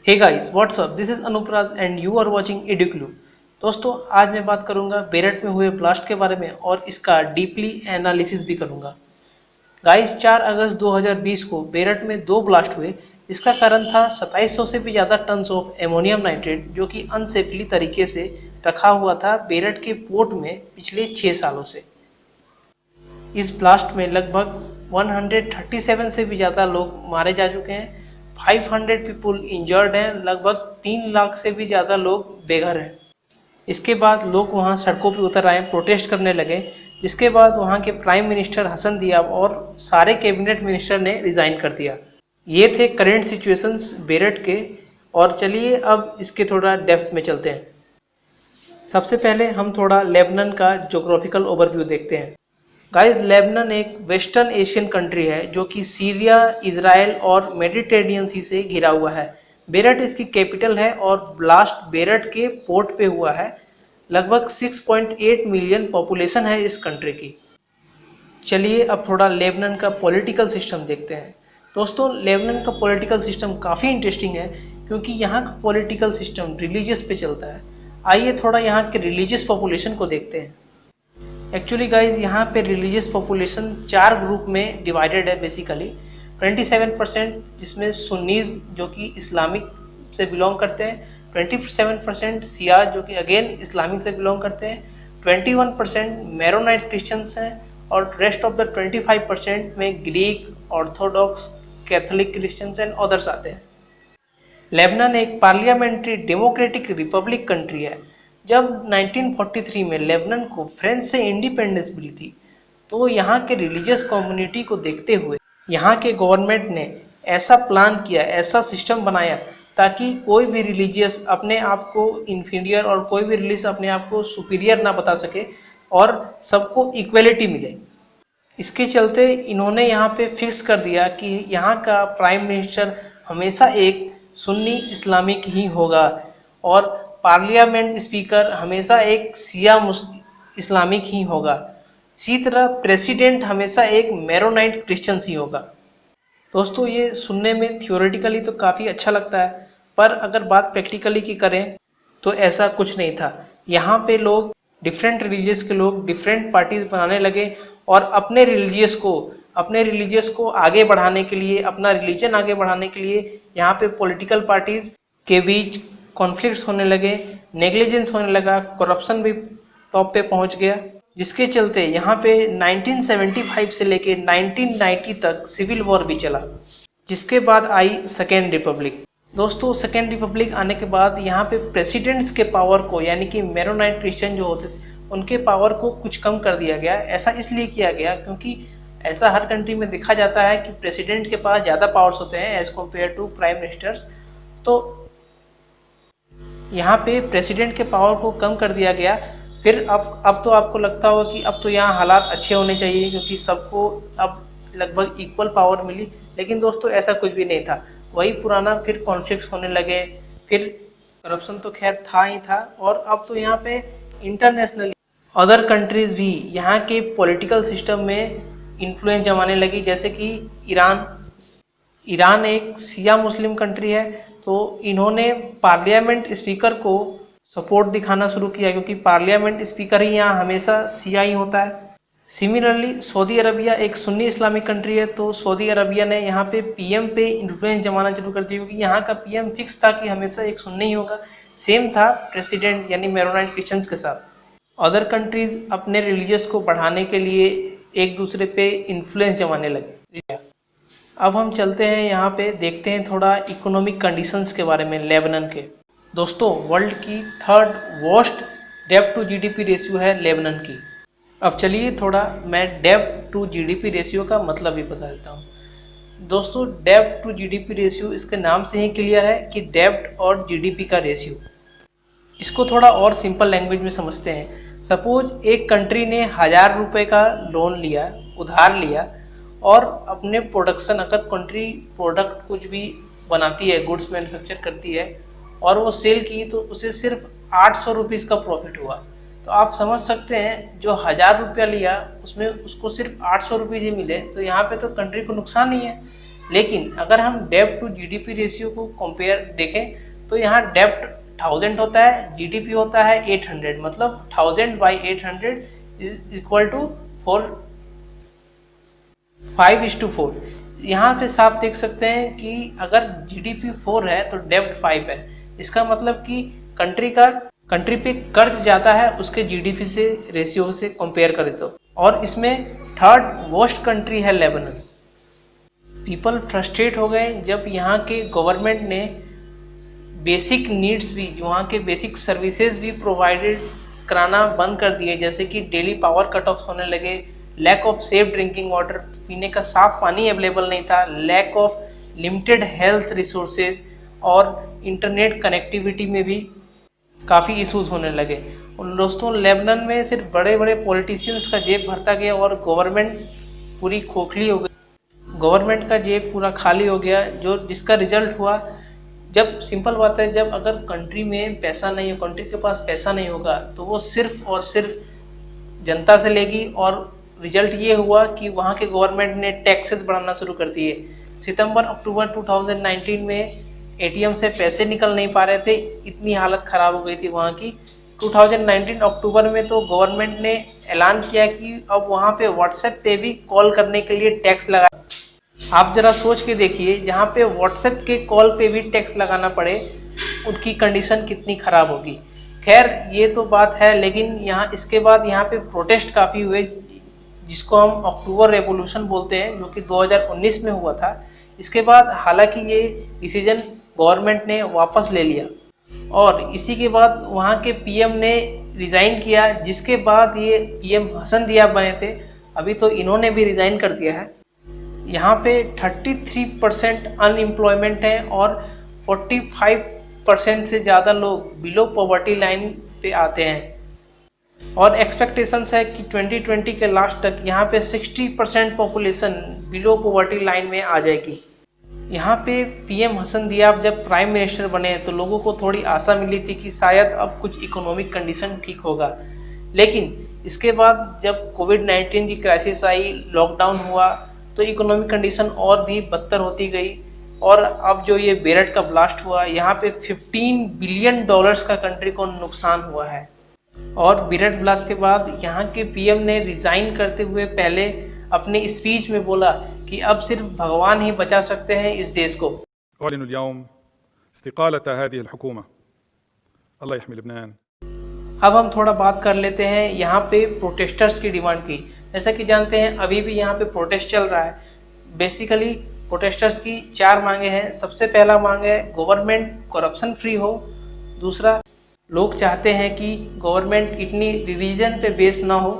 Hey guys what's up, this is Anupraj and you are watching Educlue. दोस्तों, आज मैं बात करूंगा बेरठ में हुए ब्लास्ट के बारे में और इसका डीपली एनालिसिस भी करूंगा। गाइस, 4 अगस्त 2020 को बेरठ में 2 ब्लास्ट हुए। इसका कारण था 2700 से भी ज़्यादा टन्स ऑफ एमोनियम नाइट्रेट जो कि अनसेफली तरीके से रखा हुआ था बेरठ के पोर्ट में पिछले 6 सालों से। इस ब्लास्ट में लगभग 137 से भी ज़्यादा लोग मारे जा चुके हैं, 500 पीपल इंजर्ड हैं, लगभग 3 लाख से भी ज़्यादा लोग बेघर हैं। इसके बाद लोग वहां सड़कों पर उतर आए, प्रोटेस्ट करने लगे, जिसके बाद वहां के प्राइम मिनिस्टर हसन दियाब और सारे कैबिनेट मिनिस्टर ने रिजाइन कर दिया। ये थे करेंट सिचुएशंस बेरठ के। और चलिए अब इसके थोड़ा डेप्थ में चलते हैं। सबसे पहले हम थोड़ा लेबनान का ज्योग्राफिकल ओवरव्यू देखते हैं। गाइस, लेबनान एक वेस्टर्न एशियन कंट्री है जो कि सीरिया, इजराइल और मेडिटेरेनियन सी से घिरा हुआ है। बेरठ इसकी कैपिटल है और ब्लास्ट बेरठ के पोर्ट पे हुआ है। लगभग 6.8 मिलियन पॉपुलेशन है इस कंट्री की। चलिए अब थोड़ा लेबनान का पॉलिटिकल सिस्टम देखते हैं। दोस्तों, लेबनान का पॉलिटिकल सिस्टम काफ़ी इंटरेस्टिंग है क्योंकि यहाँ का पॉलिटिकल सिस्टम रिलीजियस पे चलता है। आइए थोड़ा यहाँ के रिलीजियस पॉपुलेशन को देखते हैं। एक्चुअली गाइज, यहाँ पे रिलीजियस पॉपुलेशन 4 ग्रुप में डिवाइडेड है बेसिकली। 27% जिसमें सुन्नीज जो कि इस्लामिक से बिलोंग करते हैं, 27% सिया जो कि अगेन इस्लामिक से बिलोंग करते हैं, 21% मैरोनाइट क्रिश्चियंस हैं और रेस्ट ऑफ द 25% में Greek, Orthodox, Catholic Christians and others आते हैं। लेबनान एक पार्लियामेंट्री डेमोक्रेटिक रिपब्लिक कंट्री है। जब 1943 में लेबनान को फ्रेंच से इंडिपेंडेंस मिली थी, तो यहाँ के रिलीजियस कम्युनिटी को देखते हुए यहाँ के गवर्नमेंट ने ऐसा प्लान किया, ऐसा सिस्टम बनाया ताकि कोई भी रिलीजियस अपने आप को इन्फीरियर और कोई भी रिलीजियस अपने आप को सुपीरियर ना बता सके और सबको इक्वलिटी मिले। इसके चलते इन्होंने यहाँ पे फिक्स कर दिया कि यहाँ का प्राइम मिनिस्टर हमेशा एक सुन्नी इस्लामिक ही होगा और पार्लियामेंट स्पीकर हमेशा एक शिया इस्लामिक ही होगा। इसी तरह प्रेसिडेंट हमेशा एक मैरोनाइट क्रिश्चियन ही होगा। दोस्तों, ये सुनने में थियोरेटिकली तो काफ़ी अच्छा लगता है, पर अगर बात प्रैक्टिकली की करें तो ऐसा कुछ नहीं था। यहाँ पे लोग, डिफरेंट रिलीजियस के लोग डिफरेंट पार्टीज बनाने लगे और अपने रिलीजियस को आगे बढ़ाने के लिए, अपना रिलीजन आगे बढ़ाने के लिए यहाँ पे पॉलिटिकल पार्टीज के बीच कॉन्फ्लिक्ट्स होने लगे, नेग्लिजेंस होने लगा, करप्शन भी टॉप पे पहुंच गया, जिसके चलते यहाँ पे 1975 से लेके 1990 तक सिविल वॉर भी चला, जिसके बाद आई सेकेंड रिपब्लिक। दोस्तों, सेकेंड रिपब्लिक आने के बाद यहाँ पे प्रेसिडेंट्स के पावर को, यानी कि मैरोनाइट क्रिश्चियन जो होते थे, उनके पावर को कुछ कम कर दिया गया। ऐसा इसलिए किया गया क्योंकि ऐसा हर कंट्री में देखा जाता है कि प्रेसिडेंट के पास ज़्यादा पावर्स होते हैं as compared to prime ministers. तो यहाँ पे प्रेसिडेंट के पावर को कम कर दिया गया। फिर अब तो आपको लगता होगा कि अब तो यहाँ हालात अच्छे होने चाहिए क्योंकि सबको अब लगभग इक्वल पावर मिली, लेकिन दोस्तों ऐसा कुछ भी नहीं था। वही पुराना फिर कॉन्फ्लिक्ट्स होने लगे, फिर करप्शन तो खैर था ही था, और अब तो यहाँ पे इंटरनेशनली अदर कंट्रीज भी यहाँ के पॉलिटिकल सिस्टम में इन्फ्लुएंस जमाने लगी, जैसे कि ईरान एक शिया मुस्लिम कंट्री है, तो इन्होंने पार्लियामेंट स्पीकर को सपोर्ट दिखाना शुरू किया क्योंकि पार्लियामेंट स्पीकर ही यहाँ हमेशा शिया ही होता है। सिमिलरली सऊदी अरबिया एक सुन्नी इस्लामिक कंट्री है, तो सऊदी अरबिया ने यहाँ पे पीएम पे इन्फ्लुएंस जमाना शुरू कर दिया क्योंकि यहाँ का पीएम फिक्स था कि हमेशा एक सुन्नी ही होगा। सेम था प्रेसिडेंट यानी मैरोनाइट क्रिश्चियंस के साथ। अदर कंट्रीज अपने रिलीजियस को बढ़ाने के लिए एक दूसरे पे इन्फ्लुएंस जमाने लगे। अब हम चलते हैं यहाँ पे, देखते हैं थोड़ा इकोनॉमिक कंडीशंस के बारे में लेबनान के। दोस्तों, वर्ल्ड की 3rd वर्स्ट डेब्ट टू जीडीपी रेशियो है लेबनान की। अब चलिए थोड़ा मैं डेब्ट टू जीडीपी रेशियो का मतलब भी बता देता हूँ। दोस्तों, डेब्ट टू जीडीपी रेशियो इसके नाम से ही क्लियर है कि डेब्ट और जीडीपी का रेशियो। इसको थोड़ा और सिंपल लैंग्वेज में समझते हैं। सपोज एक कंट्री ने 1000 रुपये का लोन लिया, उधार लिया, और अपने प्रोडक्शन, अगर कंट्री प्रोडक्ट कुछ भी बनाती है, गुड्स मैन्युफैक्चर करती है और वो सेल की, तो उसे सिर्फ 800 रुपीज़ का प्रॉफिट हुआ। तो आप समझ सकते हैं जो 1000 रुपया लिया उसमें उसको सिर्फ 800 रुपीज़ ही मिले, तो यहाँ पे तो कंट्री को नुकसान ही है। लेकिन अगर हम डेब्ट टू जीडीपी रेशियो को कंपेयर देखें तो यहाँ डेब्ट 1000 होता है, जीडीपी होता है 800, मतलब 1000/800 इज इक्वल टू 5:4। यहाँ पे साफ देख सकते हैं कि अगर जीडीपी 4 है तो डेब्ट 5 है। इसका मतलब कि कंट्री पे कर्ज ज्यादा है उसके जीडीपी से रेशियो से कंपेयर करें तो। और इसमें थर्ड वर्स्ट कंट्री है लेबनान। पीपल फ्रस्ट्रेट हो गए जब यहाँ के गवर्नमेंट ने बेसिक नीड्स भी, वहाँ के बेसिक सर्विसेज भी प्रोवाइडेड कराना बंद कर दिए, जैसे कि डेली पावर कट ऑफ होने लगे, lack of safe drinking water, पीने का साफ पानी अवेलेबल नहीं था, lack of limited health resources और इंटरनेट कनेक्टिविटी में भी काफ़ी इश्यूज होने लगे। और दोस्तों लेबनान में सिर्फ बड़े बड़े पॉलिटिशियंस का जेब भरता गया और गवर्नमेंट पूरी खोखली हो गई, गवर्नमेंट का जेब पूरा खाली हो गया, जो जिसका रिजल्ट हुआ, जब सिंपल बात है, जब अगर कंट्री में पैसा नहीं हो, कंट्री के पास पैसा नहीं होगा तो वो सिर्फ और सिर्फ जनता से लेगी। और रिजल्ट ये हुआ कि वहाँ के गवर्नमेंट ने टैक्सेस बढ़ाना शुरू कर दिए। सितंबर-अक्टूबर 2019 में एटीएम से पैसे निकल नहीं पा रहे थे, इतनी हालत खराब हो गई थी वहाँ की। 2019 अक्टूबर में तो गवर्नमेंट ने ऐलान किया कि अब वहाँ पे व्हाट्सएप पे भी कॉल करने के लिए टैक्स लगा। आप जरा सोच के देखिए, जहाँ पे व्हाट्सएप के कॉल पे भी टैक्स लगाना पड़े, उनकी कंडीशन कितनी खराब होगी। खैर ये तो बात है, लेकिन यहाँ इसके बाद यहाँ पे प्रोटेस्ट काफ़ी हुए, जिसको हम अक्टूबर रेवोल्यूशन बोलते हैं, जो कि 2019 में हुआ था। इसके बाद हालांकि ये डिसीजन गवर्नमेंट ने वापस ले लिया और इसी के बाद वहाँ के पीएम ने रिज़ाइन किया, जिसके बाद ये पीएम हसन दियाब बने थे। अभी तो इन्होंने भी रिज़ाइन कर दिया है। यहाँ पे 33% अनएम्प्लॉयमेंट है और 45% से ज़्यादा लोग बिलो पॉवर्टी लाइन पे आते हैं। और एक्सपेक्टेशंस है कि 2020 के लास्ट तक यहाँ पे 60% पॉपुलेशन बिलो पॉवर्टी लाइन में आ जाएगी। यहाँ पे पीएम हसन दियाब जब प्राइम मिनिस्टर बने तो लोगों को थोड़ी आशा मिली थी कि शायद अब कुछ इकोनॉमिक कंडीशन ठीक होगा, लेकिन इसके बाद जब कोविड-19 की क्राइसिस आई, लॉकडाउन हुआ, तो इकोनॉमिक कंडीशन और भी बदतर होती गई। और अब जो ये बेरट का ब्लास्ट हुआ, यहाँ पे $15 बिलियन का कंट्री को नुकसान हुआ है। और बेरट ब्लास्ट के बाद यहाँ के पीएम ने रिजाइन करते हुए पहले अपने स्पीच में बोला कि अब सिर्फ भगवान ही बचा सकते हैं इस देश को। अब हम थोड़ा बात कर लेते हैं यहाँ पे प्रोटेस्टर्स की डिमांड की। जैसा कि जानते हैं अभी भी यहाँ पे प्रोटेस्ट चल रहा है। बेसिकली प्रोटेस्टर्स की 4 मांगे हैं। सबसे पहला मांग है गवर्नमेंट करप्शन फ्री हो। दूसरा, लोग चाहते हैं कि गवर्नमेंट इतनी रिलीजन पे बेस ना हो,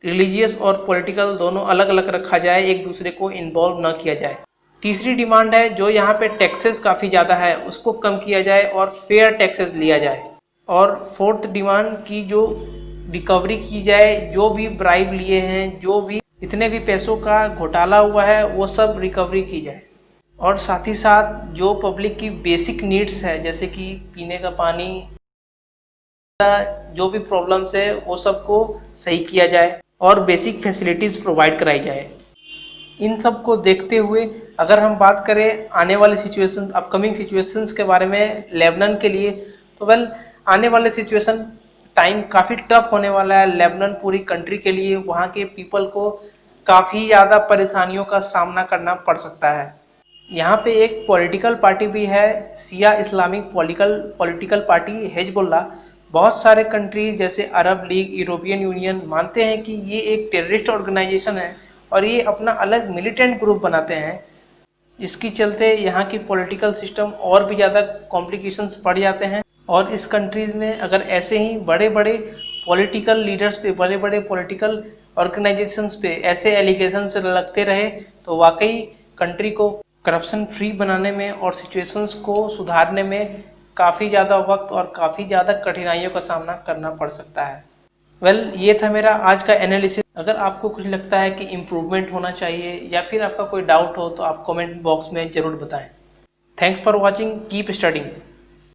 रिलीजियस और पॉलिटिकल दोनों अलग अलग रखा जाए, एक दूसरे को इन्वॉल्व ना किया जाए। तीसरी डिमांड है जो यहाँ पे टैक्सेस काफ़ी ज़्यादा है उसको कम किया जाए और फेयर टैक्सेस लिया जाए। और फोर्थ डिमांड की जो रिकवरी की जाए, जो भी ब्राइब लिए हैं, जो भी इतने भी पैसों का घोटाला हुआ है वो सब रिकवरी की जाए। और साथ ही साथ जो पब्लिक की बेसिक नीड्स है जैसे कि पीने का पानी, जो भी प्रॉब्लम्स है वो सबको सही किया जाए और बेसिक फैसिलिटीज़ प्रोवाइड कराई जाए। इन सब को देखते हुए अगर हम बात करें आने वाले सिचुएशंस, अपकमिंग सिचुएशंस के बारे में लेबनान के लिए, तो वेल आने वाले सिचुएशन टाइम काफ़ी टफ होने वाला है लेबनान पूरी कंट्री के लिए। वहाँ के पीपल को काफ़ी ज़्यादा परेशानियों का सामना करना पड़ सकता है। यहाँ पे एक पॉलिटिकल पार्टी भी है, शिया इस्लामिक पॉलिटिकल पार्टी हिजबुल्लाह। बहुत सारे कंट्रीज जैसे अरब लीग, यूरोपियन यूनियन मानते हैं कि ये एक टेररिस्ट ऑर्गेनाइजेशन है और ये अपना अलग मिलिटेंट ग्रुप बनाते हैं, जिसकी चलते यहाँ की पॉलिटिकल सिस्टम और भी ज़्यादा कॉम्प्लिकेशंस बढ़ जाते हैं। और इस कंट्रीज़ में अगर ऐसे ही बड़े बड़े पॉलिटिकल लीडर्स पे, बड़े बड़े पॉलिटिकल ऑर्गेनाइजेशंस पे ऐसे एलिगेशंस लगते रहे तो वाकई कंट्री को करप्शन फ्री बनाने में और सिचुएशंस को सुधारने में काफ़ी ज़्यादा वक्त और काफ़ी ज़्यादा कठिनाइयों का सामना करना पड़ सकता है। वेल, ये था मेरा आज का एनालिसिस। अगर आपको कुछ लगता है कि इम्प्रूवमेंट होना चाहिए या फिर आपका कोई डाउट हो तो आप कमेंट बॉक्स में ज़रूर बताएं। Thanks for watching, keep studying.